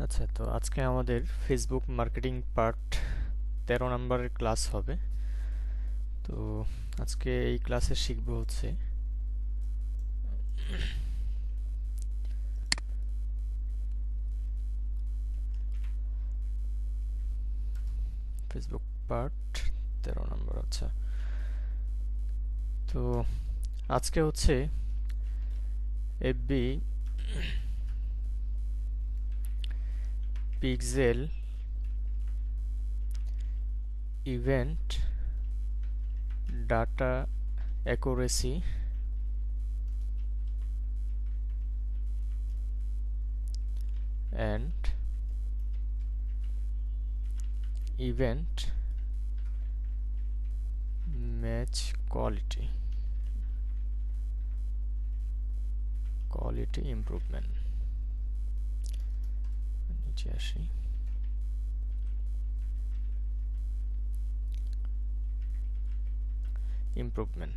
আচ্ছা, তো আজকে আমাদের ফেসবুক মার্কেটিং পার্ট 13 নম্বরের ক্লাস হবে। তো আজকে এই ক্লাসে শিখব হচ্ছে ফেসবুক পার্ট 13 নম্বর। আচ্ছা, তো আজকে হচ্ছে FB pixel event data accuracy and event match quality improvement. নিচে আসি। ইমপ্রুভমেন্ট।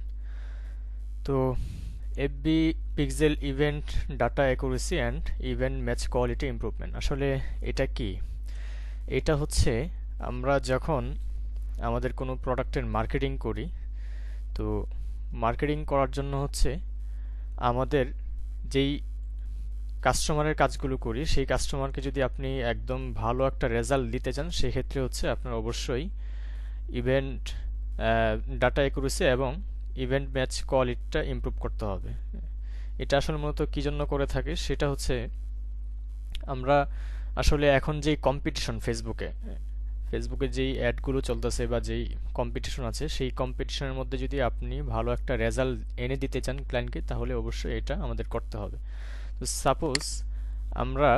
তো FB pixel event data accuracy and event match quality improvement, আসলে এটা কি? এটা হচ্ছে আমরা যখন আমাদের কোনো প্রোডাক্টের মার্কেটিং করি, তো মার্কেটিং করার জন্য হচ্ছে আমাদের যেই কাস্টমারের কাজগুলো করি, সেই কাস্টমারকে যদি আপনি একদম ভালো একটা রেজাল্ট দিতে চান, সেক্ষেত্রে হচ্ছে আপনার অবশ্যই ইভেন্ট ডাটা অ্যাকুরেসি এবং ইভেন্ট ম্যাচ কোয়ালিটিটা ইমপ্রুভ করতে হবে। এটা আসলে মূলত কী জন্য করে থাকে, সেটা হচ্ছে আমরা আসলে এখন যেই কম্পিটিশন ফেসবুকে যেই অ্যাডগুলো চলতেছে বা যেই কম্পিটিশন আছে, সেই কম্পিটিশনের মধ্যে যদি আপনি ভালো একটা রেজাল্ট এনে দিতে চান ক্লায়েন্টকে, তাহলে অবশ্যই এটা আমাদের করতে হবে। তো সাপোজ আমরা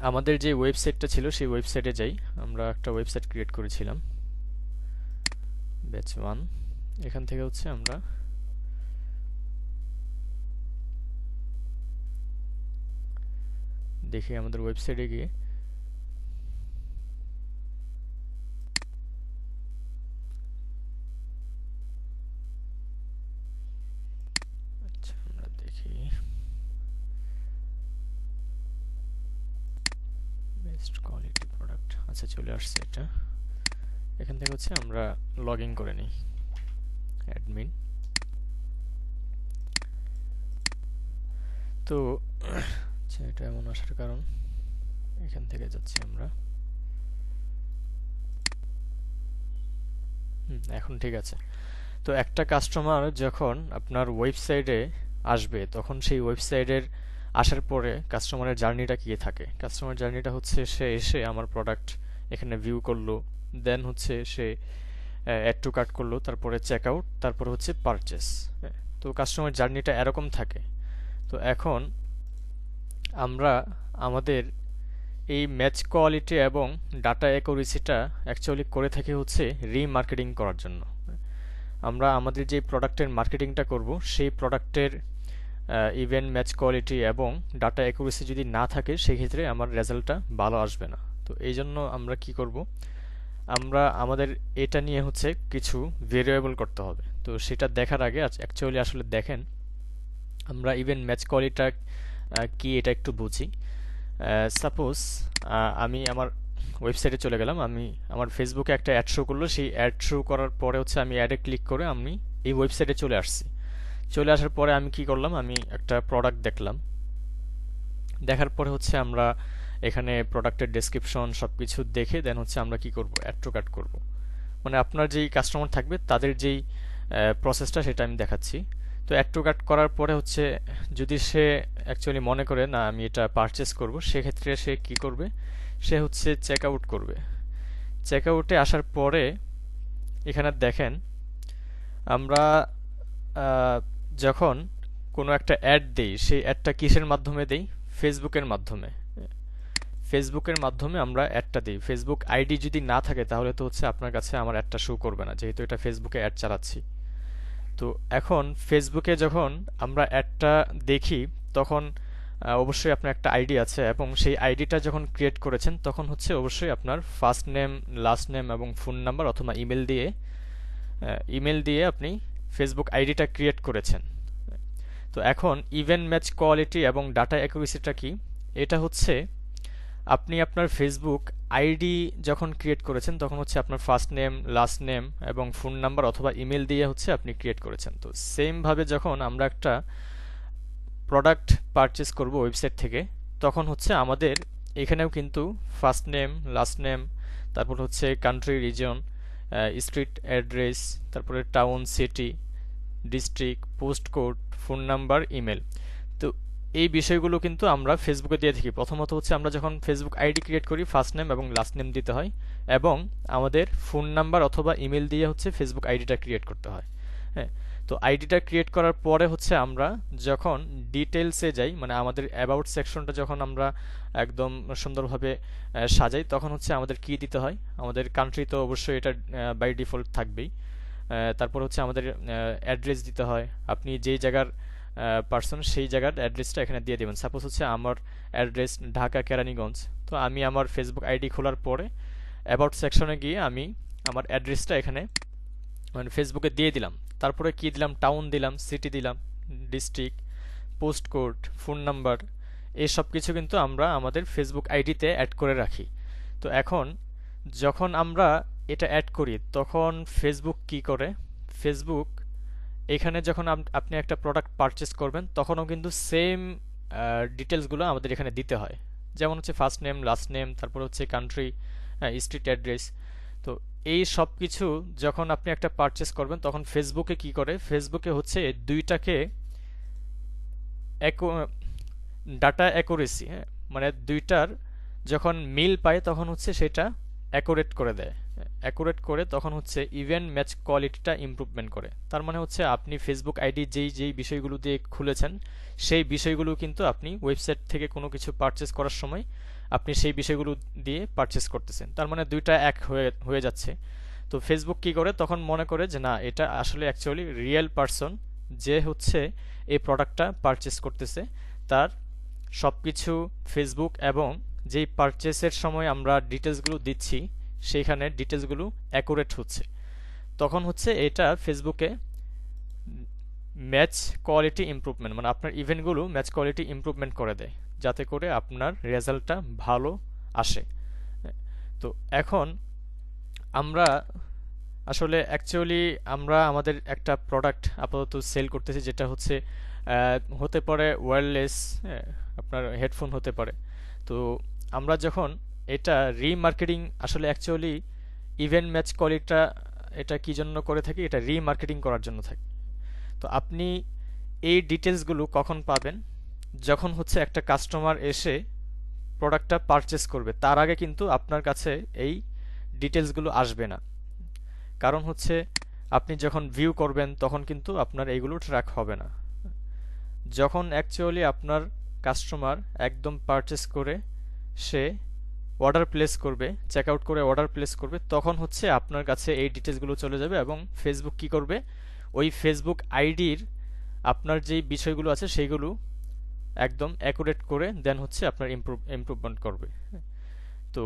আমাদের যে ওয়েবসাইটটা ছিল সেই ওয়েবসাইটে যাই। আমরা একটা ওয়েবসাইট ক্রিয়েট করেছিলাম, ব্যাচ 1। এখান থেকে হচ্ছে আমরা দেখি আমাদের ওয়েবসাইটে গিয়ে আচ্ছা আমরা দেখি বেস্ট কোয়ালিটি প্রোডাক্ট। আচ্ছা, চলে আসছে এটা। এখান থেকে হচ্ছে আমরা লগ ইন করে নিই, অ্যাডমিন। তো আচ্ছা, এটা এমন আসার কারণ, এখান থেকে যাচ্ছি আমরা। এখন ঠিক আছে। তো একটা কাস্টমার যখন আপনার ওয়েবসাইটে আসবে, তখন সেই ওয়েবসাইটের আসার পরে কাস্টমারের জার্নিটা কী থাকে? কাস্টমার জার্নিটা হচ্ছে সে এসে আমার প্রোডাক্ট এখানে ভিউ করলো, দেন হচ্ছে সে অ্যাড টু কার্ট করলো, তারপরে চেক আউট, তারপরে হচ্ছে পারচেস। তো কাস্টমার জার্নিটা এরকম থাকে। তো এখন আমরা আমাদের এই ম্যাচ কোয়ালিটি এবং ডাটা অ্যাকুরেসিটা অ্যাকচুয়ালি করে থাকি হচ্ছে রিমার্কেটিং করার জন্য। আমরা আমাদের যে প্রোডাক্টের মার্কেটিংটা করব, সেই প্রোডাক্টের ইভেন্ট ম্যাচ কোয়ালিটি এবং ডাটা অ্যাকুরেসি যদি না থাকে, সেক্ষেত্রে আমার রেজাল্টটা ভালো আসবে না। তো এই জন্য আমরা কি করব, আমরা আমাদের এটা নিয়ে হচ্ছে কিছু ভেরিয়েবল করতে হবে। তো সেটা দেখার আগে অ্যাকচুয়ালি আসলে দেখেন, আমরা ইভেন্ট ম্যাচ কোয়ালিটিটা কি এটা একটু বুঝি। সাপোজ আমি আমার ওয়েবসাইটে চলে গেলাম, আমি আমার ফেসবুকে একটা অ্যাড শো করলো, সেই অ্যাড শো করার পরে হচ্ছে আমি অ্যাডে ক্লিক করে আমি এই ওয়েবসাইটে চলে আসছি। চলে আসার পরে আমি কি করলাম, আমি একটা প্রোডাক্ট দেখলাম। দেখার পরে হচ্ছে আমরা এখানে প্রোডাক্টের ডেসক্রিপশন সব কিছু দেখে দেন হচ্ছে আমরা কি করব, অ্যাড টু কার্ট করব। মানে আপনার যেই কাস্টমার থাকবে তাদের যেই প্রসেসটা, সেটা আমি দেখাচ্ছি। তো অ্যাড টু কার্ট করার পরে হচ্ছে যদি সে অ্যাকচুয়ালি মনে করে না আমি এটা পারচেস করব, সেক্ষেত্রে সে কি করবে, সে হচ্ছে চেক আউট করবে। চেক আউটে আসার পরে এখানে দেখেন, আমরা যখন কোনো একটা অ্যাড দেই, সেই অ্যাডটা কিসের মাধ্যমে দেই? ফেসবুকের মাধ্যমে। ফেসবুকের মাধ্যমে আমরা অ্যাডটা দিই। ফেসবুক আইডি যদি না থাকে, তাহলে তো হচ্ছে আপনার কাছে আমার অ্যাডটা শো করবে না, যেহেতু এটা ফেসবুকে অ্যাড চালাচ্ছি। তো এখন ফেসবুকে যখন আমরা অ্যাডটা দেখি, তখন অবশ্যই আপনার একটা আইডি আছে, এবং সেই আইডিটা যখন ক্রিয়েট করেছেন, তখন হচ্ছে অবশ্যই আপনার ফার্স্ট নেম, লাস্ট নেম এবং ফোন নাম্বার অথবা ইমেল দিয়ে আপনি ফেসবুক আইডিটা ক্রিয়েট করেছেন। তো এখন ইভেন্ট ম্যাচ কোয়ালিটি এবং ডাটা অ্যাকুরেসিটা কি? এটা হচ্ছে আপনি আপনার ফেসবুক আইডি যখন ক্রিয়েট করেছেন তখন হচ্ছে আপনার ফার্স্ট নেম, লাস্ট নেম এবং ফোন নাম্বার অথবা ইমেল দিয়ে হচ্ছে আপনি ক্রিয়েট করেছেন। তো সেম ভাবে যখন আমরা একটা প্রোডাক্ট পারচেস করব ওয়েবসাইট থেকে, তখন হচ্ছে আমাদের এখানেও কিন্তু ফার্স্ট নেম, লাস্ট নেম, তারপর হচ্ছে কান্ট্রি, রিজন, স্ট্রিট অ্যাড্রেস, তারপরে town, city, district, post code, phone number, email. তো এই বিষয়গুলো কিন্তু আমরা ফেসবুকে দিয়ে থাকি। প্রথমত হচ্ছে আমরা যখন ফেসবুক আইডি ক্রিয়েট করি ফার্স্ট নেম এবং লাস্ট নেম দিতে হয়, এবং আমাদের ফোন নাম্বার অথবা ইমেল দিয়ে হচ্ছে ফেসবুক আইডিটা ক্রিয়েট করতে হয়। হ্যাঁ, তো আইডিটা ক্রিয়েট করার পরে হচ্ছে আমরা যখন ডিটেলসে যাই, মানে আমাদের অ্যাবাউট সেকশনটা যখন আমরা একদম সুন্দরভাবে সাজাই, তখন হচ্ছে আমাদের কি দিতে হয়, আমাদের কান্ট্রি তো অবশ্যই এটা বাই ডিফল্ট থাকবেই। তারপর হচ্ছে আমাদের অ্যাড্রেস দিতে হয়, আপনি যেই জায়গার পার্সন সেই জায়গার অ্যাড্রেসটা এখানে দিয়ে দেবেন। সাপোজ হচ্ছে আমার অ্যাড্রেস ঢাকা কেরানীগঞ্জ, তো আমি আমার ফেসবুক আইডি খোলার পরে অ্যাবাউট সেকশনে গিয়ে আমি আমার অ্যাড্রেসটা এখানে মানে ফেসবুকে দিয়ে দিলাম। তারপরে কি দিলাম, টাউন দিলাম, সিটি দিলাম, district, post code, phone number, এই সব কিছু কিন্তু আমরা আমাদের ফেসবুক আইডিতে অ্যাড করে রাখি। তো এখন যখন আমরা এটা অ্যাড করি তখন ফেসবুক কি করে, ফেসবুক এখানে যখন আপনি একটা প্রোডাক্ট পারচেস করবেন তখনও কিন্তু সেম ডিটেলসগুলো আমাদের এখানে দিতে হয়। যেমন হচ্ছে ফার্স্ট নেম, লাস্ট নেম, তারপর হচ্ছে কান্ট্রি, স্ট্রিট অ্যাড্রেস। তো এই সব কিছু যখন আপনি একটা পারচেস করবেন তখন ফেসবুকে কি করে, ফেসবুকে হচ্ছে দুইটাকে ডাটা অ্যাকুরেসি, হ্যাঁ, মানে দুইটার যখন মিল পায় তখন হচ্ছে সেটা অ্যাকুরেট করে দেয়। অ্যাকুরেট করে তখন হচ্ছে ইভেন ম্যাচ কোয়ালিটিটা ইমপ্রুভমেন্ট করে। তার মানে হচ্ছে আপনি ফেসবুক আইডি যেই যেই বিষয়গুলো দিয়ে খুলেছেন সেই বিষয়গুলো কিন্তু আপনি ওয়েবসাইট থেকে কোনো কিছু পারচেস করার সময় আপনি সেই বিষয়গুলো দিয়ে পারচেস করতেছেন। তার মানে দুইটা এক হয়ে হয়ে যাচ্ছে। তো ফেসবুক কি করে, তখন মনে করে যে না, এটা আসলে অ্যাকচুয়ালি রিয়েল পারসন যে হচ্ছে এই প্রোডাক্টটা পারচেস করতেছে, তার সব কিছু ফেসবুক এবং যেই পারচেসের সময় আমরা ডিটেলসগুলো দিচ্ছি সেইখানে ডিটেলসগুলো অ্যাকুরেট হচ্ছে। তখন হচ্ছে এটা ফেসবুকে ম্যাচ কোয়ালিটি ইমপ্রুভমেন্ট, মানে আপনার ইভেন্টগুলো ম্যাচ কোয়ালিটি ইমপ্রুভমেন্ট করে দেয় যাতে করে আপনার রেজাল্টটা ভালো আসে। তো এখন আমরা আসলে অ্যাকচুয়ালি আমরা আমাদের একটা প্রোডাক্ট আপাতত সেল করতেছি, যেটা হচ্ছে হতে পারে ওয়্যারলেস, আপনার হেডফোন হতে পারে। তো আমরা যখন এটা রিমার্কেটিং, আসলে অ্যাকচুয়ালি ইভেন্ট ম্যাচ কোয়ালিটিটা এটা কি জন্য করে থাকি, এটা রিমার্কেটিং করার জন্য থাকে। তো আপনি এই ডিটেলসগুলো কখন পাবেন, যখন হচ্ছে একটা কাস্টমার এসে প্রোডাক্টটা পারচেস করবে, তার আগে কিন্তু আপনার কাছে এই ডিটেলসগুলো আসবে না। কারণ হচ্ছে আপনি যখন ভিউ করবেন তখন কিন্তু আপনার এইগুলো ট্র্যাক হবে না। যখন অ্যাকচুয়ালি আপনার কাস্টমার একদম পারচেস করে সে অর্ডার প্লেস করবে, চেক আউট করে অর্ডার প্লেস করবে, তখন হচ্ছে আপনার কাছে এই ডিটেলসগুলো চলে যাবে এবং ফেসবুক কি করবে, ওই ফেসবুক আইডির আপনার যেই বিষয়গুলো আছে সেইগুলো একদম অ্যাকুরেট করে দেন হচ্ছে আপনার ইমপ্রুভমেন্ট করবে। তো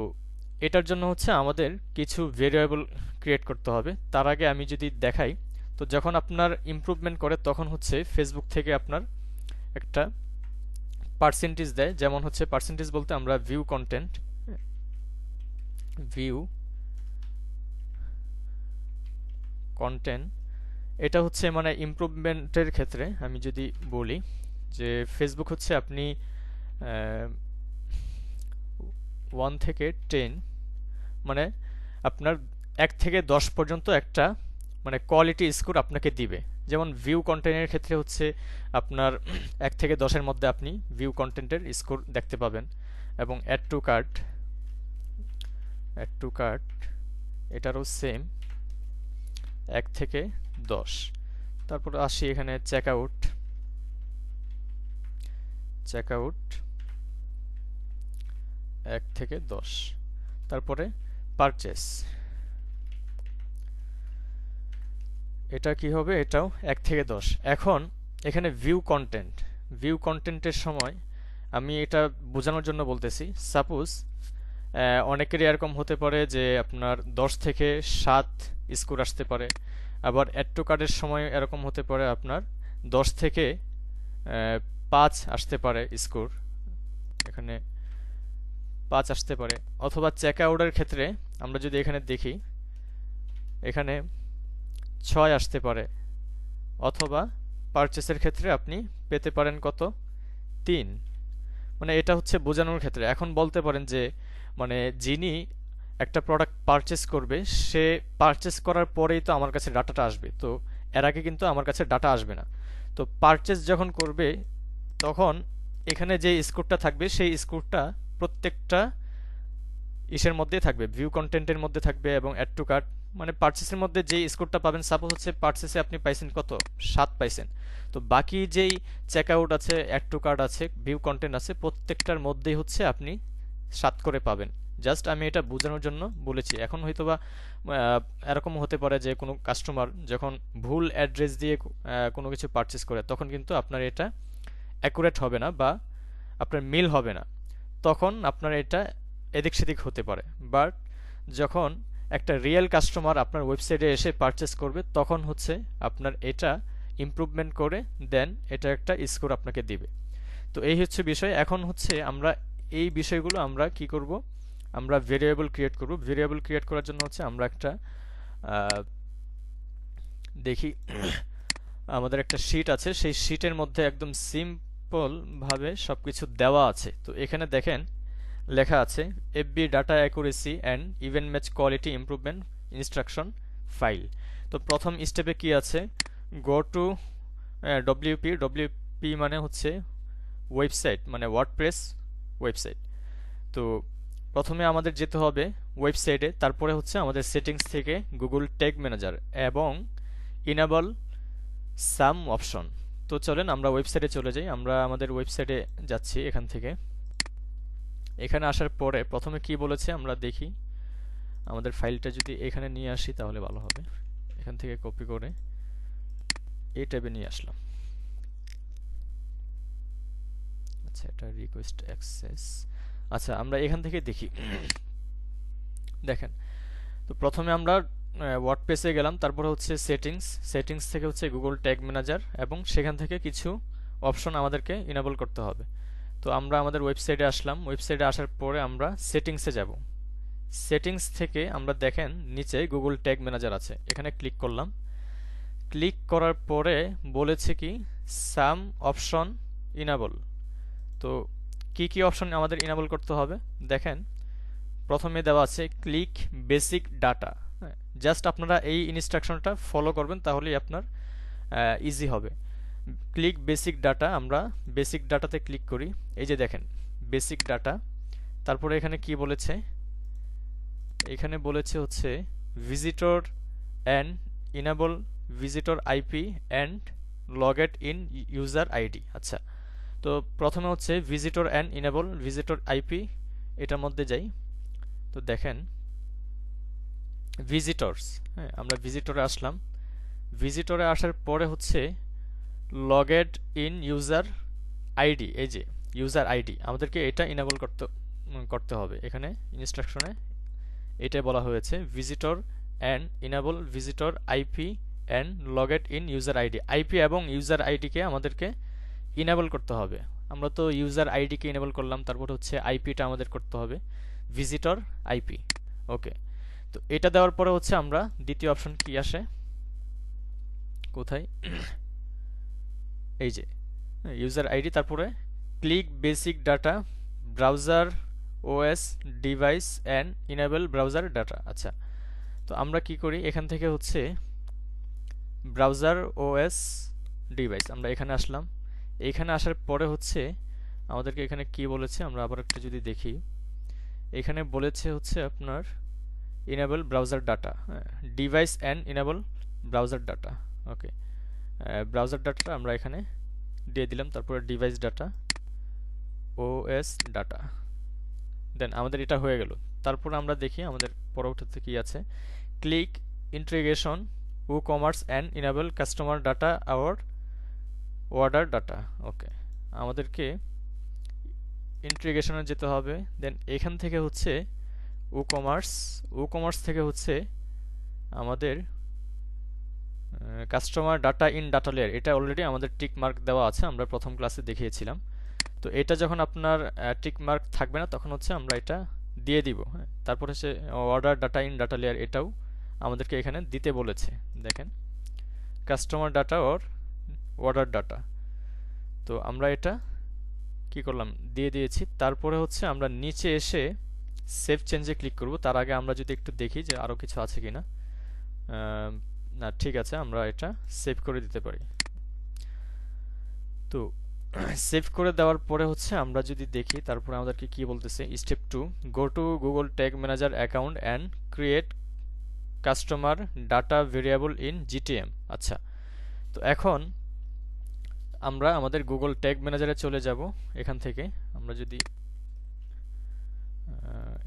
এটার জন্য হচ্ছে আমাদের কিছু ভেরিয়েবল ক্রিয়েট করতে হবে। তার আগে আমি যদি দেখাই, তো যখন আপনার ইমপ্রুভমেন্ট করে তখন হচ্ছে ফেসবুক থেকে আপনার একটা পার্সেন্টেজ দেয়। যেমন হচ্ছে পার্সেন্টেজ বলতে আমরা ভিউ কন্টেন্ট, এটা হচ্ছে মানে ইমপ্রুভমেন্টের ক্ষেত্রে আমি যদি বলি যে ফেসবুক হচ্ছে আপনি 1 থেকে 10, মানে আপনার 1 থেকে 10 পর্যন্ত একটা মানে কোয়ালিটি স্কোর আপনাকে দিবে। যেমন ভিউ কন্টেন্টের ক্ষেত্রে হচ্ছে আপনার 1 থেকে 10-এর মধ্যে আপনি ভিউ কন্টেন্টের স্কোর দেখতে পাবেন। এবং অ্যাড টু কার্ট এটারও সেম 1 থেকে 10। তারপর আসি এখানে চেকআউট 1 থেকে 10। তারপরে পারচেস, এটা কি হবে, এটাও 1 থেকে 10। এখন এখানে ভিউ কন্টেন্টের সময় আমি এটা বোঝানোর জন্য বলতেছি। সাপোজ অনেকেরই এরকম হতে পারে যে আপনার 10 থেকে 7 স্কোর আসতে পারে। আবার অ্যাড টু কার্ডের সময় এরকম হতে পারে আপনার 10 থেকে 5 আসতে পারে স্কোর। এখানে 5 আসতে পারে, অথবা চেক আউটের ক্ষেত্রে আমরা যদি এখানে দেখি এখানে 6 আসতে পারে, অথবা পারচেসের ক্ষেত্রে আপনি পেতে পারেন কত, 3। মানে এটা হচ্ছে বোঝানোর ক্ষেত্রে। এখন বলতে পারেন যে মানে যিনি একটা প্রোডাক্ট পারচেস করবে সে পারচেস করার পরেই তো আমার কাছে ডাটাটা আসবে, তো এর আগে কিন্তু আমার কাছে ডাটা আসবে না। তো পারচেস যখন করবে তখন এখানে যে স্কোরটা থাকবে সেই স্কোরটা প্রত্যেকটা ইসের মধ্যে থাকবে, ভিউ কন্টেন্টের মধ্যে থাকবে এবং অ্যাড টু কার্ট, মানে পারচেসের মধ্যে যেই স্কোরটা পাবেন, সাপোজ হচ্ছে পারচেসে আপনি পাইছেন কত, 7 পাইছেন, তো বাকি যেই চেক আউট আছে, অ্যাড টু কার্ট আছে, ভিউ কন্টেন্ট আছে, প্রত্যেকটার মধ্যেই হচ্ছে আপনি 7 করে পাবেন। জাস্ট আমি এটা বোঝানোর জন্য বলেছি। এখন হয়তোবা এরকম হতে পারে যে কোনো কাস্টমার যখন ভুল অ্যাড্রেস দিয়ে কোনো কিছু পারচেস করে তখন কিন্তু আপনার এটা অ্যাকুরেট হবে না বা আপনার মিল হবে না, তখন আপনার এটা এদিক সেদিক হতে পারে। বাট যখন একটা রিয়েল কাস্টমার আপনার ওয়েবসাইটে এসে পারচেস করবে তখন হচ্ছে আপনার এটা ইমপ্রুভমেন্ট করে দেন এটা একটা স্কোর আপনাকে দিবে। তো এই হচ্ছে বিষয়। এখন হচ্ছে আমরা এই বিষয়গুলো আমরা কি করব, আমরা ভেরিয়েবল ক্রিয়েট করব। ভেরিয়েবল ক্রিয়েট করার জন্য হচ্ছে আমরা একটা দেখি আমাদের একটা শীট আছে, সেই শীটের মধ্যে একদম সিম্পল ভাবে সবকিছু দেওয়া আছে। তো এখানে দেখেন লেখা আছে FB data accuracy and event match quality improvement instruction file. তো প্রথম স্টেপে কি আছে, গো টু ডব্লিউপি। ডব্লিউপি মানে হচ্ছে ওয়েবসাইট, মানে ওয়ার্ডপ্রেস ওয়েবসাইট। তো প্রথমে আমাদের যেতে হবে ওয়েবসাইটে, তারপরে হচ্ছে আমাদের সেটিংস থেকে গুগল ট্যাগ ম্যানেজার এবং ইনেবল সাম অপশন। তো চলেন আমরা ওয়েবসাইটে চলে যাই। আমরা আমাদের ওয়েবসাইটে যাচ্ছি। এখান থেকে এখানে আসার পরে প্রথমে কি বলেছে আমরা দেখি। আমাদের ফাইলটা যদি এখানে নিয়ে আসি তাহলে ভালো হবে। এখান থেকে কপি করে এই ট্যাবে নিয়ে আসলাম। আচ্ছা, এটা রিকোয়েস্ট অ্যাক্সেস। আচ্ছা, আমরা এখান থেকে দেখি। দেখেন, তো প্রথমে আমরা ওয়ার্ডপ্রেসে গেলাম, তারপরে হচ্ছে সেটিংস। সেটিংস থেকে হচ্ছে গুগল ট্যাগ ম্যানেজার এবং সেখান থেকে কিছু অপশন আমাদেরকে ইনেবল করতে হবে। তো আমরা আমাদের ওয়েবসাইটে আসলাম। ওয়েবসাইটে আসার পরে আমরা সেটিংসে যাব। সেটিংস থেকে আমরা দেখেন নিচে গুগল ট্যাগ ম্যানেজার আছে, এখানে ক্লিক করলাম। ক্লিক করার পরে বলেছে কি সাম অপশন ইনেবল। তো কি কি অপশন আমাদের ইনেবল করতে হবে দেখেন। প্রথমে দেওয়া আছে ক্লিক বেসিক ডাটা। জাস্ট আপনারা এই ইনস্ট্রাকশনটা ফলো করবেন তাহলেই আপনার ইজি হবে। ক্লিক বেসিক ডাটা, আমরা বেসিক ডাটাতে ক্লিক করি। এই যে দেখেন বেসিক ডাটা। তারপরে এখানে কি বলেছে, এখানে বলেছে হচ্ছে visitor and enable visitor IP and logged in user ID. আচ্ছা, তো প্রথমে হচ্ছে visitor and enable visitor IP, এটার মধ্যে যাই। তো দেখেন ভিজিটরস, হ্যাঁ আমরা ভিজিটরে আসলাম। ভিজিটরে আসার পরে হচ্ছে লগড ইন ইউজার আইডি, এই যে ইউজার আইডি আমাদেরকে এটা ইনেবল করতে হবে। এখানে ইনস্ট্রাকশনে এটাই বলা হয়েছে visitor and enable visitor IP and logged in user ID. IP এবং ইউজার আইডিকে আমাদেরকে ইনেবল করতে হবে। আমরা তো ইউজার আইডিকে ইনেবল করলাম, তারপর হচ্ছে আইপিটা আমাদের করতে হবে ভিজিটর আইপি। ওকে, তো এটা দেওয়ার পরে হচ্ছে আমরা দ্বিতীয় অপশন কি আসে, কোথায়, এই যে ইউজার আইডি, তারপরে click basic data browser OS device and enable browser data. আচ্ছা, তো আমরা কি করি, এখান থেকে হচ্ছে ব্রাউজার ওএস ডিভাইস, আমরা এখানে আসলাম। এইখানে আসার পরে হচ্ছে আমাদেরকে এখানে কি বলেছে আমরা আবার একটু যদি দেখি। এখানে বলেছে হচ্ছে আপনার enable browser data, device and enable browser data. Okay, browser ডাটাটা আমরা এখানে দিয়ে দিলাম, তারপরে ডিভাইস ডাটা ওএস ডাটা, দেন আমাদের এটা হয়ে গেল। তারপর আমরা দেখি আমাদের পরবর্তীতে কি আছে, ক্লিক ইন্টিগ্রেশন ও commerce and enable customer data our order data. Okay, আমাদেরকে ইন্টিগ্রেশনে যেতে হবে। দেন এখান থেকে হচ্ছে ও কমার্স থেকে হচ্ছে আমাদের customer data in data layer, এটা অলরেডি আমাদের টিক মার্ক দেওয়া আছে, আমরা প্রথম ক্লাসে দেখিয়েছিলাম। তো এটা যখন আপনার টিক মার্ক থাকবে না তখন হচ্ছে আমরা এটা দিয়ে দিব, হ্যাঁ। তারপর হচ্ছে order data in data layer, এটাও আমাদেরকে এখানে দিতে বলেছে। দেখেন কাস্টমার ডাটা ওর অর্ডার ডাটা, তো আমরা এটা কি করলাম, দিয়ে দিয়েছি। তারপরে হচ্ছে আমরা নিচে এসে সেভ চেঞ্জে ক্লিক করব। তার আগে আমরা যদি একটু দেখি যে আরও কিছু আছে কিনা। না, ঠিক আছে, আমরা এটা সেভ করে দিতে পারি। তো সেভ করে দেওয়ার পরে হচ্ছে আমরা যদি দেখি তারপরে আমাদেরকে কি বলতেছে, step 2, go to Google tag manager account and create customer data variable in GTM. আচ্ছা, তো এখন আমরা আমাদের গুগল ট্যাগ ম্যানেজারে চলে যাব। এখান থেকে আমরা যদি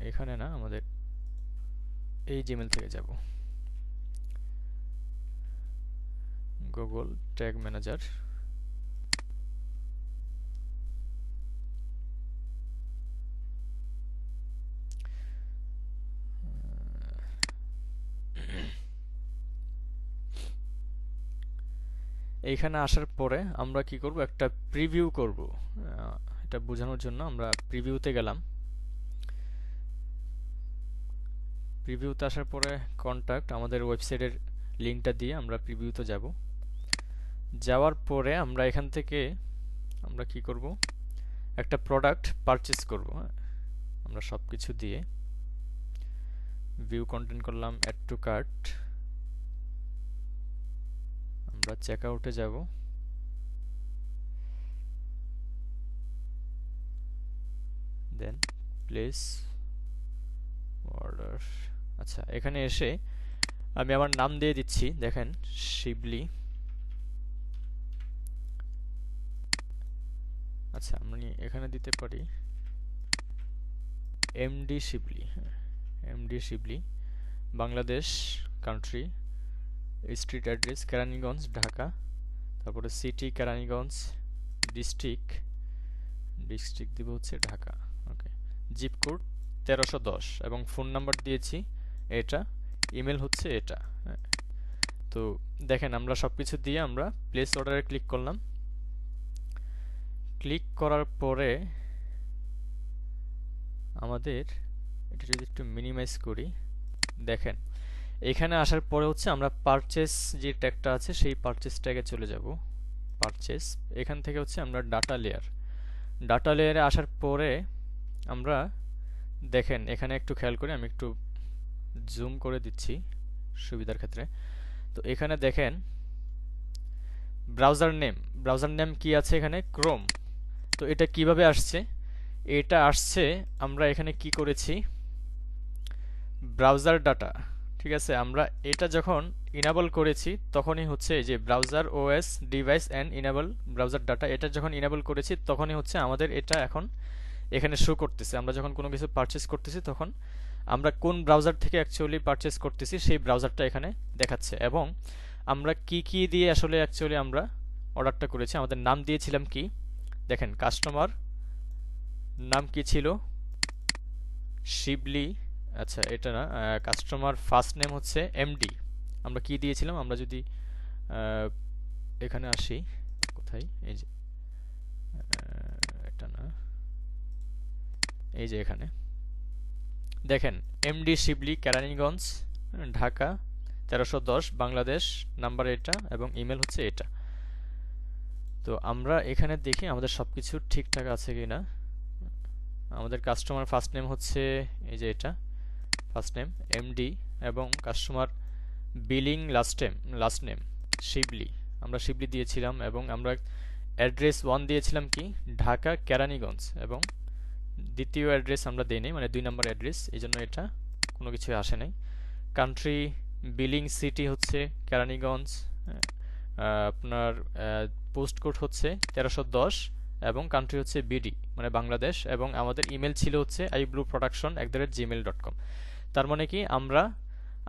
এখানে না, আমাদের এই জিমেল থেকে যাব, গুগল ট্যাগ ম্যানেজার। এইখানে আসার পরে আমরা কি করব, একটা প্রিভিউ করব। এটা বোঝানোর জন্য আমরা প্রিভিউতে গেলাম। প্রিভিউতে আসার পরে কন্ট্যাক্ট, আমাদের ওয়েবসাইটের লিঙ্কটা দিয়ে আমরা প্রিভিউতে যাব। যাওয়ার পরে আমরা এখান থেকে আমরা কি করব, একটা প্রোডাক্ট পারচেজ করব। আমরা সব কিছু দিয়ে ভিউ কন্টেন্ট করলাম, অ্যাড টু কার্ট, আমরা চেক আউটে যাব। Then place order. আচ্ছা, এখানে এসে আমি আমার নাম দিয়ে দিচ্ছি, দেখেন শিবলি। আচ্ছা, আমি এখানে দিতে পারি MD Shibli, MD Shibli, Bangladesh, country, street address Keraniganj Dhaka, তারপরে সিটি কেরানীগঞ্জ, ডিস্ট্রিক্ট দিব হচ্ছে ঢাকা, ওকে। জিপ কোড 1310 এবং ফোন নাম্বার দিয়েছি এটা, ইমেল হচ্ছে এটা, হ্যাঁ। তো দেখেন আমরা সব কিছু দিয়ে আমরা প্লেস অর্ডারে ক্লিক করলাম। ক্লিক করার পরে আমাদের এটা যদি একটু মিনিমাইজ করি, দেখেন এখানে আসার পরে হচ্ছে আমরা পারচেস যে ট্যাগটা আছে সেই পারচেস ট্যাগে চলে যাব। পারচেস, এখান থেকে হচ্ছে আমরা ডাটা লেয়ারে আসার পরে আমরা দেখেন এখানে একটু খেয়াল করে, আমি একটু জুম করে দিচ্ছি সুবিধার ক্ষেত্রে। তো এখানে দেখেন ব্রাউজার নেম কি আছে এখানে, ক্রোম। তো এটা কিভাবে আসছে, এটা আসছে আমরা এখানে কি করেছি, ব্রাউজার ডাটা, ঠিক আছে। আমরা এটা যখন ইনেবল করেছি তখনই হচ্ছে এই যে browser OS device and enable browser data, এটা যখন ইনেবল করেছি তখনই হচ্ছে আমাদের এটা এখন এখানে শো করতেছে। আমরা যখন কোনো কিছু পারচেস করতেছি তখন আমরা কোন ব্রাউজার থেকে অ্যাকচুয়ালি পারচেস করতেছি সেই ব্রাউজারটা এখানে দেখাচ্ছে, এবং আমরা কি কি দিয়ে আসলে অ্যাকচুয়ালি আমরা অর্ডারটা করেছি। আমাদের নাম দিয়েছিলাম কি, দেখেন কাস্টমার নাম কি ছিল, শিবলি। আচ্ছা, এটা না, কাস্টমার ফার্স্ট নেম হচ্ছে এমডি। আমরা কি দিয়েছিলাম, আমরা যদি এখানে আসি, কোথায়, এই যে এটা না, এই যে এখানে দেখেন এমডি শিবলি কেরানীগঞ্জ ঢাকা 1310 বাংলাদেশ, নাম্বার এটা এবং ইমেল হচ্ছে এটা। তো আমরা এখানে দেখি আমাদের সবকিছু ঠিকঠাক আছে কিনা। আমাদের কাস্টমার ফার্স্ট নেম হচ্ছে এই যে এটা, ফার্স্ট নেম এমডি, এবং কাস্টমার বিলিং লাস্ট নেম শিবলি, আমরা শিবলি দিয়েছিলাম, এবং আমরা অ্যাড্রেস 1 দিয়েছিলাম কি ঢাকা কেরানীগঞ্জ, এবং দ্বিতীয় অ্যাড্রেস আমরা দেইনি, মানে 2 নম্বর অ্যাড্রেস, এই জন্য এটা কোনো কিছু আসে নাই। কান্ট্রি বিলিং সিটি হচ্ছে কেরানীগঞ্জ, আপনার পোস্ট কোড হচ্ছে 1310 এবং কান্ট্রি হচ্ছে বিডি মানে বাংলাদেশ, এবং আমাদের ইমেল ছিল হচ্ছে iBlueproduction@gmail.com। তার মানে কি আমরা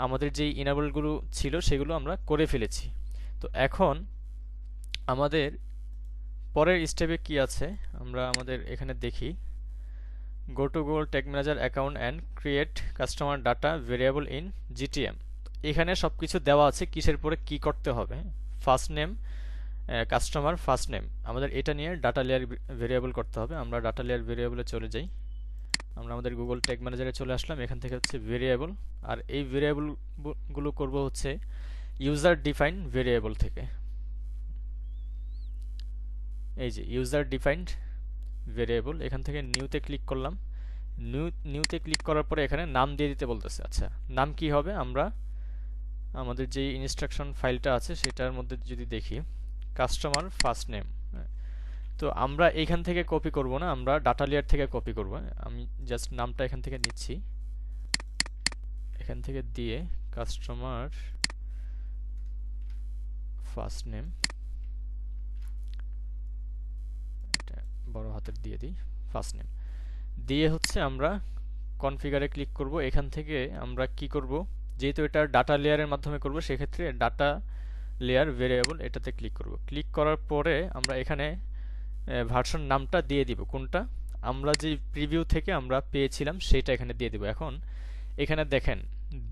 আমাদের যেই ইনেবলগুলো ছিল সেগুলো আমরা করে ফেলেছি। তো এখন আমাদের পরের স্টেপে কি আছে আমরা আমাদের এখানে দেখি, go to Google tag manager account and create customer data variable in GTM. এখানে সব কিছু দেওয়া আছে কিসের পরে কি করতে হবে, first name customer first name, আমাদের এটা নিয়ে ডাটা লেয়ার ভেরিয়েবল করতে হবে। আমরা ডাটা লেয়ার ভেরিয়েবলে চলে যাই। আমরা আমাদের গুগল ট্যাগ ম্যানেজারে চলে আসলাম। এখান থেকে হচ্ছে ভেরিয়েবল, আর এই ভেরিয়েবলগুলো করব হচ্ছে ইউজার ডিফাইন ভেরিয়েবল থেকে। এই যে ইউজার ডিফাইন্ড ভেরিয়েবল, এখান থেকে নিউতে ক্লিক করলাম। নিউতে ক্লিক করার পরে এখানে নাম দিয়ে দিতে বলতেছে। আচ্ছা, নাম কি হবে? আমরা আমাদের যে ইনস্ট্রাকশন ফাইলটা আছে সেটার মধ্যে যদি দেখি, কাস্টমার ফার্স্ট নেম, তো আমরা এইখান থেকে কপি করব না, আমরা ডাটা লেয়ার থেকে কপি করব। আমি জাস্ট নামটা এখান থেকে নিচ্ছি, এখান থেকে দিয়ে কাস্টমার ফার্স্ট নেম, এটা বড় হাতের দিয়ে দিই, ফার্স্ট নেম দিয়ে হচ্ছে আমরা কনফিগারে ক্লিক করব। এখান থেকে আমরা কি করব, যেহেতু এটা ডাটা লেয়ারের মাধ্যমে করব, সেক্ষেত্রে ডাটা লেয়ার ভেরিয়েবল এটাতে ক্লিক করব। ক্লিক করার পরে আমরা এখানে ভার্সন নামটা দিয়ে দিব, কোনটা আমরা যে প্রিভিউ থেকে আমরা পেয়েছিলাম সেটা এখানে দিয়ে দিব। এখন এখানে দেখেন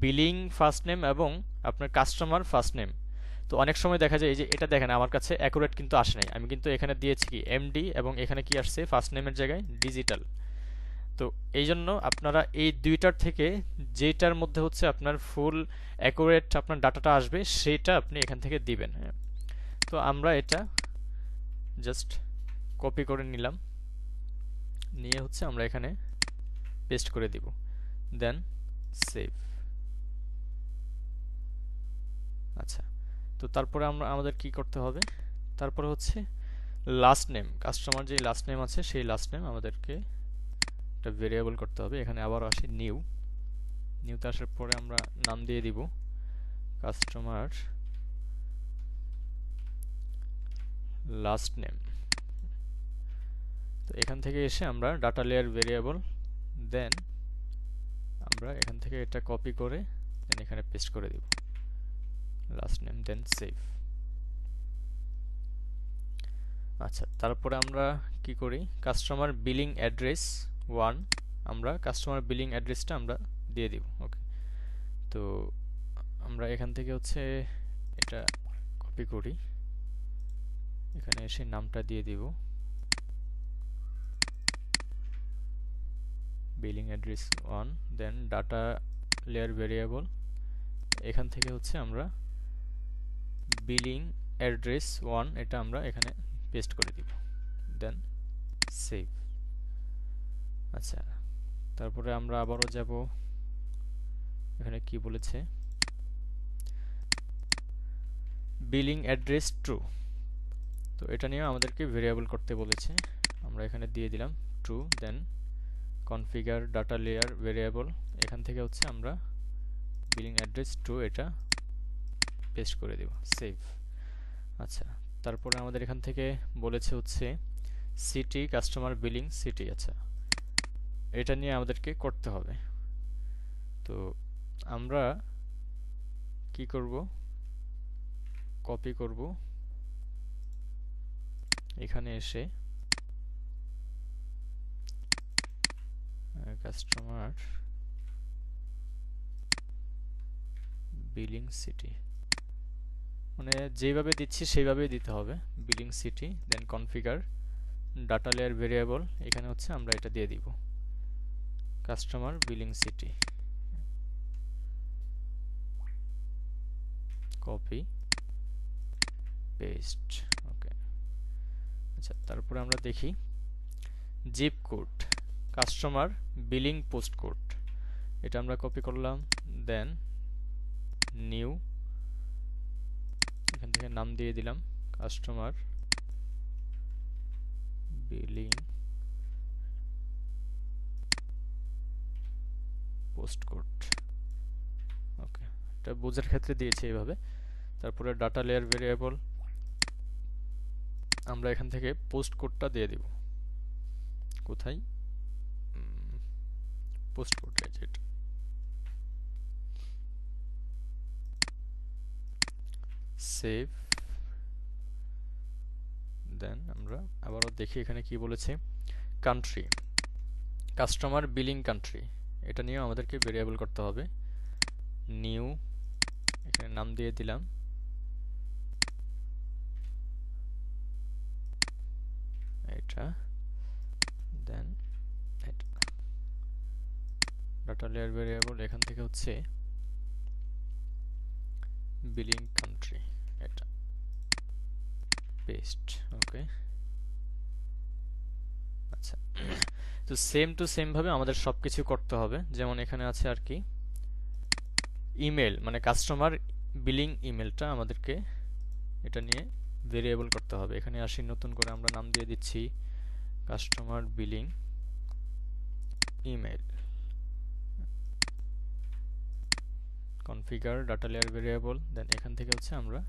বিলিং ফার্স্ট নেম এবং আপনার কাস্টমার ফার্স্ট নেম, তো অনেক সময় দেখা যায় এই যে এটা দেখেন আমার কাছে অ্যাকুরেট কিন্তু আসে নাই, আমি কিন্তু এখানে দিয়েছি কি এমডি এবং এখানে কি আসছে ফার্স্ট নেমের জায়গায় ডিজিটাল। তো এই জন্য আপনারা এই দুইটার থেকে যেটার মধ্যে হচ্ছে আপনার ফুল অ্যাকুরেট আপনার ডাটাটা আসবে সেটা আপনি এখান থেকে দিবেন। হ্যাঁ, তো আমরা এটা জাস্ট কপি করে নিলাম, নিয়ে হচ্ছে আমরা এখানে পেস্ট করে দিব, দেন সেভ। আচ্ছা, তো তারপরে আমরা আমাদের কি করতে হবে, তারপরে হচ্ছে লাস্ট নেম, কাস্টমার যে লাস্ট নেম আছে সেই লাস্ট নেম আমাদেরকে একটা ভেরিয়েবল করতে হবে। এখানে আবার আসি নিউতে আসার পরে আমরা নাম দিয়ে দিব কাস্টমার লাস্ট নেম। তো এখান থেকে এসে আমরা ডাটা লেয়ার ভেরিয়েবল, দেন আমরা এখান থেকে এটা কপি করে দেন এখানে পেস্ট করে দিব লাস্ট নেম, দেন সেভ। আচ্ছা, তারপরে আমরা কি করি, কাস্টমার বিলিং অ্যাড্রেস 1, আমরা কাস্টমার বিলিং অ্যাড্রেসটা আমরা দিয়ে দিব। ওকে, তো আমরা এখান থেকে হচ্ছে এটা কপি করি, এখানে এসে নামটা দিয়ে দিব billing address 1, then data layer variable, এখান থেকে হচ্ছে আমরা বিলিং অ্যাড্রেস 1 এটা আমরা এখানে পেস্ট করে দিব, দেন সেভ। আচ্ছা, তারপরে আমরা আবারও যাব, এখানে কি বলেছে, বিলিং অ্যাড্রেস ট্রু, তো এটা নিয়ে আমাদেরকে ভেরিয়েবল করতে বলেছে, আমরা এখানে দিয়ে দিলাম ট্রু, দেন কনফিগার ডাটা লেয়ার ভেরিয়েবল, এখান থেকে হচ্ছে আমরা বিলিং অ্যাড্রেস ট্রু এটা পেস্ট করে দেব, সেভ। আচ্ছা, তারপরে আমাদের এখান থেকে বলেছে হচ্ছে সিটি, কাস্টমার বিলিং সিটি। আচ্ছা, এটা নিয়ে আমাদেরকে করতে হবে। তো আমরা কি করব, কপি করব, এখানে এসে কাস্টমার বিলিং সিটি, মানে যেভাবে দিচ্ছি সেইভাবেই দিতে হবে, billing city, then configure data layer variable, এখানে হচ্ছে আমরা এটা দিয়ে দিব customer billing city, copy paste. Okay, আচ্ছা, তারপরে আমরা দেখি zip code, customer billing post code, এটা আমরা কপি করলাম, দেন নিউ, এখান থেকে নাম দিয়ে দিলাম কাস্টমার বিলিং পোস্ট কোড। ওকে, এটা বোঝার ক্ষেত্রে দিয়েছি এইভাবে। তারপরে ডাটা লেয়ার ভেরিয়েবল, আমরা এখান থেকে পোস্ট কোডটা দিয়ে দিব, কোথায় পোস্ট কোড, এটা সেভ। দেন আমরা আবারও দেখি এখানে কি বলেছে, কান্ট্রি, কাস্টমার বিলিং কান্ট্রি, এটা নিয়েও আমাদেরকে ভেরিয়েবল করতে হবে, নিউ, এখানে নাম দিয়ে দিলাম এটা, দেন এটা ডাটা লেয়ার ভেরিয়েবল, এখান থেকে হচ্ছে বিলিং কান্ট্রি, এটা পেস্ট। ওকে, আচ্ছা। তো সেম টু সেম ভাবে আমাদের সবকিছু করতে হবে। যেমন এখানে আছে আর কি ইমেল, মানে কাস্টমার বিলিং ইমেলটা আমাদেরকে এটা নিয়ে ভেরিয়েবল করতে হবে। এখানে আসি, নতুন করে আমরা নাম দিয়ে দিচ্ছি customer billing email, configure data layer variable, then এখান থেকে হচ্ছে আমরা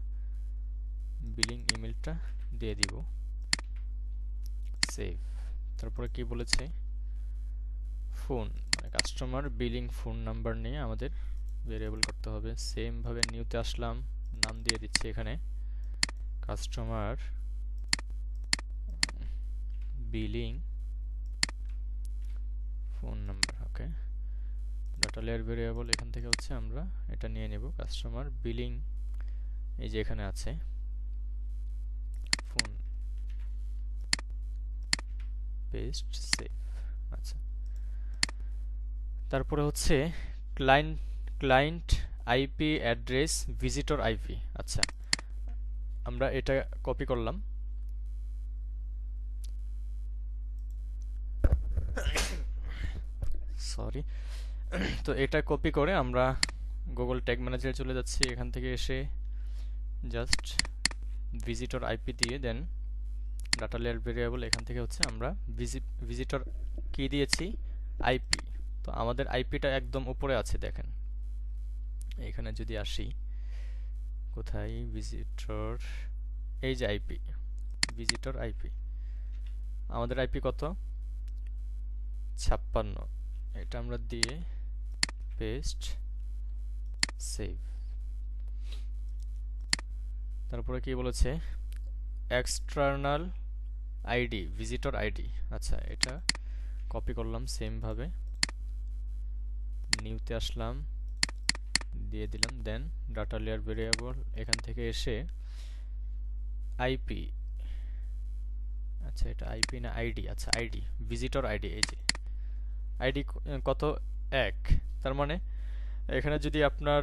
বিলিং ইমেলটা দিয়ে দিব, সেভ। তারপরে কি বলেছে, ফোন, মানে কাস্টমার বিলিং ফোন নাম্বার নিয়ে আমাদের ভেরিয়েবল করতে হবে। সেম ভাবে নিউতে আসলাম, নাম দিয়ে দিচ্ছি এখানে কাস্টমার বিলিং ফোন নাম্বার। ওকে, ডাটা লেয়ার ভেরিয়েবল, এখান থেকে হচ্ছে আমরা এটা নিয়ে নেব কাস্টমার বিলিং, এই যে এখানে আছে ফোন, পেস্ট, সেভ। আচ্ছা, তারপরে হচ্ছে client IP address, visitor IP. আচ্ছা, আমরা এটা কপি করলাম, সরি। তো এটা কপি করে আমরা গুগল ট্যাগ ম্যানেজারে চলে যাচ্ছি, এখান থেকে এসে জাস্ট ভিজিটর আইপি দিয়ে দেন ডাটা লেয়ার ভেরিয়েবল, এখান থেকে হচ্ছে আমরা ভিজিটর কি দিয়েছি, আইপি। তো আমাদের আইপিটা একদম উপরে আছে, দেখেন এখানে যদি আসি, কোথায় ভিজিটর, এই যে আইপি, ভিজিটর আইপি, আমাদের আইপি কত, 56। এটা আমরা দিয়ে পেস্ট, সেভ। তারপরে কি বলেছে, এক্সটার্নাল আইডি, ভিজিটর আইডি। আচ্ছা, এটা কপি করলাম সেম ভাবে, নিউতে আসলাম, দিয়ে দিলাম, দেন ডাটা লেয়ার ভেরিয়েবল, এখান থেকে এসে আইপি, আচ্ছা এটা আইপি না আইডি, আচ্ছা আইডি, ভিজিটর আইডি, এই যে আইডি কত, 1। তার মানে এখানে যদি আপনার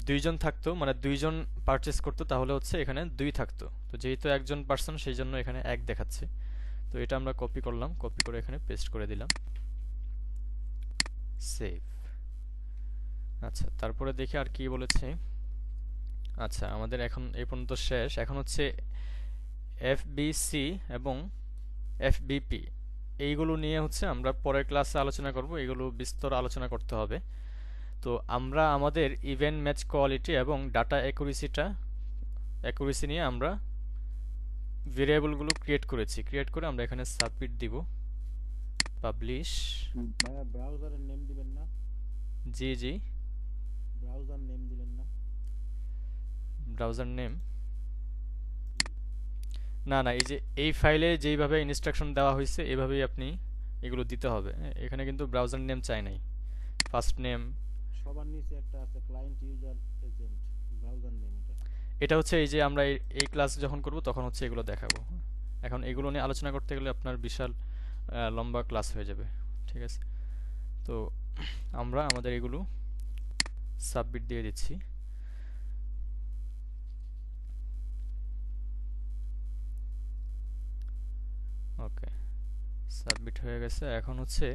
দুইজন থাকতো, মানে দুইজন পারচেস করতো, তাহলে হচ্ছে এখানে 2 থাকতো। তো যেহেতু একজন পার্সন, সেই জন্য এখানে 1 দেখাচ্ছে। তো এটা আমরা কপি করলাম, কপি করে এখানে পেস্ট করে দিলাম, সেভ। আচ্ছা, তারপরে দেখি আর কি বলেছে। আচ্ছা, আমাদের এখন এই পর্যন্ত শেষ। এখন হচ্ছে এফবিসি এবং এফবিপি, এইগুলো নিয়ে হচ্ছে আমরা পরের ক্লাসে আলোচনা করব, এগুলো বিস্তর আলোচনা করতে হবে। তো আমরা আমাদের ইভেন্ট ম্যাচ কোয়ালিটি এবং ডাটা অ্যাকুরেসি নিয়ে আমরা ভেরিয়েবলগুলো ক্রিয়েট করেছি, ক্রিয়েট করে আমরা এখানে সাবমিট দিব, পাবলিশ। ভাইয়া ব্রাউজারের নেম দিবেন না? জি জি, ব্রাউজার নেম দিলেন না? ব্রাউজার নেম, না না, এই যে এই ফাইলে যেইভাবে ইনস্ট্রাকশন দেওয়া হয়েছে এভাবেই আপনি এগুলো দিতে হবে। এখানে কিন্তু ব্রাউজার নেম চাই নাই, ফার্স্ট নেম। সবার নিচে একটা আছে client user agent, browser name এটা। এটা হচ্ছে এই যে আমরা এই ক্লাস যখন করব তখন হচ্ছে এগুলো দেখাবো। এখন এগুলো নিয়ে আলোচনা করতে গেলে আপনার বিশাল লম্বা ক্লাস হয়ে যাবে, ঠিক আছে? তো আমরা আমাদের এগুলো সাবমিট দিয়ে দিচ্ছি। ওকে, সাবমিট হয়ে গেছে। এখন হচ্ছে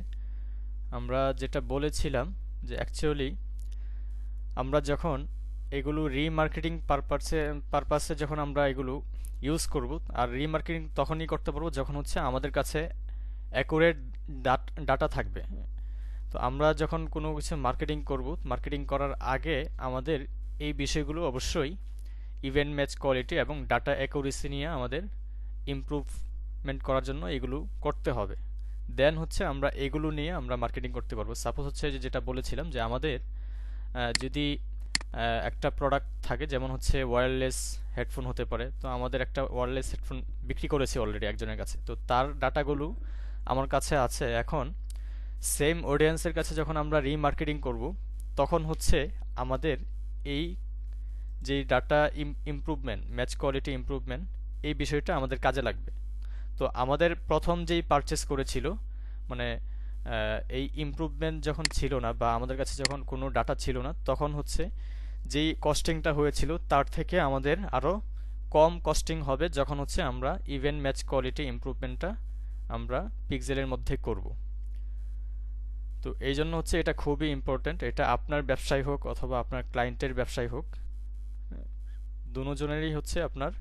আমরা যেটা বলেছিলাম যে অ্যাকচুয়ালি আমরা যখন এগুলো রিমার্কেটিং পারপাসে যখন আমরা এগুলো ইউজ করব, আর রিমার্কেটিং তখনই করতে পারবো যখন হচ্ছে আমাদের কাছে অ্যাকুরেট ডাটা থাকবে। তো আমরা যখন কোনো কিছু মার্কেটিং করব, মার্কেটিং করার আগে আমাদের এই বিষয়গুলো অবশ্যই ইভেন্ট ম্যাচ কোয়ালিটি এবং ডাটা অ্যাকুরেসি নিয়ে আমাদের ইমপ্রুভমেন্ট করার জন্য এগুলো করতে হবে। দেন হচ্ছে আমরা এগুলো নিয়ে আমরা মার্কেটিং করতে পারবো। সাপোজ হচ্ছে যে যেটা বলেছিলাম যে আমাদের যদি একটা প্রোডাক্ট থাকে, যেমন হচ্ছে ওয়্যারলেস হেডফোন হতে পারে, তো আমাদের একটা ওয়্যারলেস হেডফোন বিক্রি করেছি অলরেডি একজনের কাছে, তো তার ডাটাগুলো আমার কাছে আছে। এখন সেম অডিয়েন্সের কাছে যখন আমরা রিমার্কেটিং করব, তখন হচ্ছে আমাদের এই যে data improvement, match quality improvement, এই বিষয়টা আমাদের কাজে লাগবে। তো আমাদের প্রথম যেই পারচেস করেছিল, মানে এই ইমপ্রুভমেন্ট যখন ছিল না বা আমাদের কাছে যখন কোনো ডাটা ছিল না, তখন হচ্ছে যেই কস্টিংটা হয়েছিল তার থেকে আমাদের আরও কম কস্টিং হবে যখন হচ্ছে আমরা ইভেন্ট ম্যাচ কোয়ালিটি ইমপ্রুভমেন্টটা আমরা পিক্সেলের মধ্যে করব। তো এই জন্য হচ্ছে এটা খুবই ইম্পর্ট্যান্ট। এটা আপনার ব্যবসায় হোক অথবা আপনার ক্লায়েন্টের ব্যবসায় হোক, দুজনেরই হচ্ছে আপনার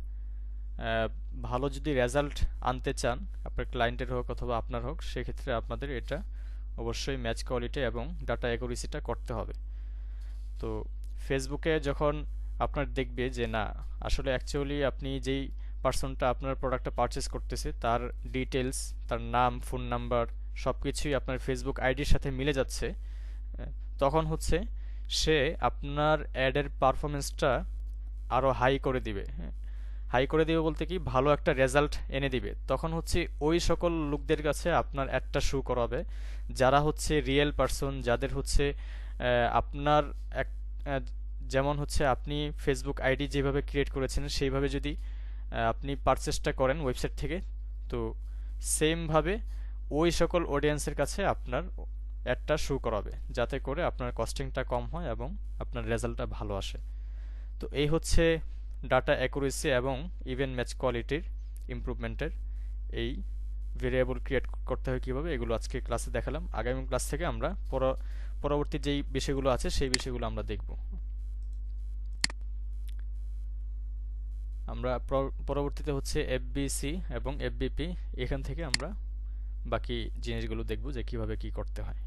ভালো যদি রেজাল্ট আনতে চান, আপনার ক্লায়েন্টের হোক অথবা আপনার হোক, সেক্ষেত্রে আপনাদের এটা অবশ্যই ম্যাচ কোয়ালিটি এবং ডাটা অ্যাকুরেসিটা করতে হবে। তো ফেসবুকে যখন আপনার দেখবে যে না, আসলে অ্যাকচুয়ালি আপনি যেই পার্সনটা আপনার প্রোডাক্টটা পারচেস করতেছে তার ডিটেলস, তার নাম, ফোন নাম্বার সব কিছুই আপনার ফেসবুক আইডির সাথে মিলে যাচ্ছে, তখন হচ্ছে সে আপনার অ্যাডের পারফরমেন্সটা আরও হাই করে দিবে। হাই করে দিবে বলতে কি, ভালো একটা রেজাল্ট এনে দিবে। তখন হচ্ছে ওই সকল লোকদের কাছে আপনার অ্যাডটা শো করাবে যারা হচ্ছে রিয়েল পারসন, যাদের হচ্ছে আপনার এক যেমন হচ্ছে আপনি ফেসবুক আইডি যেভাবে ক্রিয়েট করেছেন সেইভাবে যদি আপনি পারচেসটা করেন ওয়েবসাইট থেকে, তো সেমভাবে ওই সকল অডিয়েন্সের কাছে আপনার অ্যাডটা শো করাবে, যাতে করে আপনার কস্টিংটা কম হয় এবং আপনার রেজাল্টটা ভালো আসে। তো এই হচ্ছে ডাটা অ্যাকুরেসি এবং ইভেন্ট ম্যাচ কোয়ালিটির ইমপ্রুভমেন্টের এই ভেরিয়েবল ক্রিয়েট করতে হয় কীভাবে, এগুলো আজকে ক্লাসে দেখালাম। আগামী ক্লাস থেকে আমরা পরবর্তী যেই বিষয়গুলো আছে সেই বিষয়গুলো আমরা দেখব। আমরা পরবর্তীতে হচ্ছে এফবিসি এবং এফবিপি, এখান থেকে আমরা বাকি জিনিসগুলো দেখব যে কিভাবে কি করতে হয়।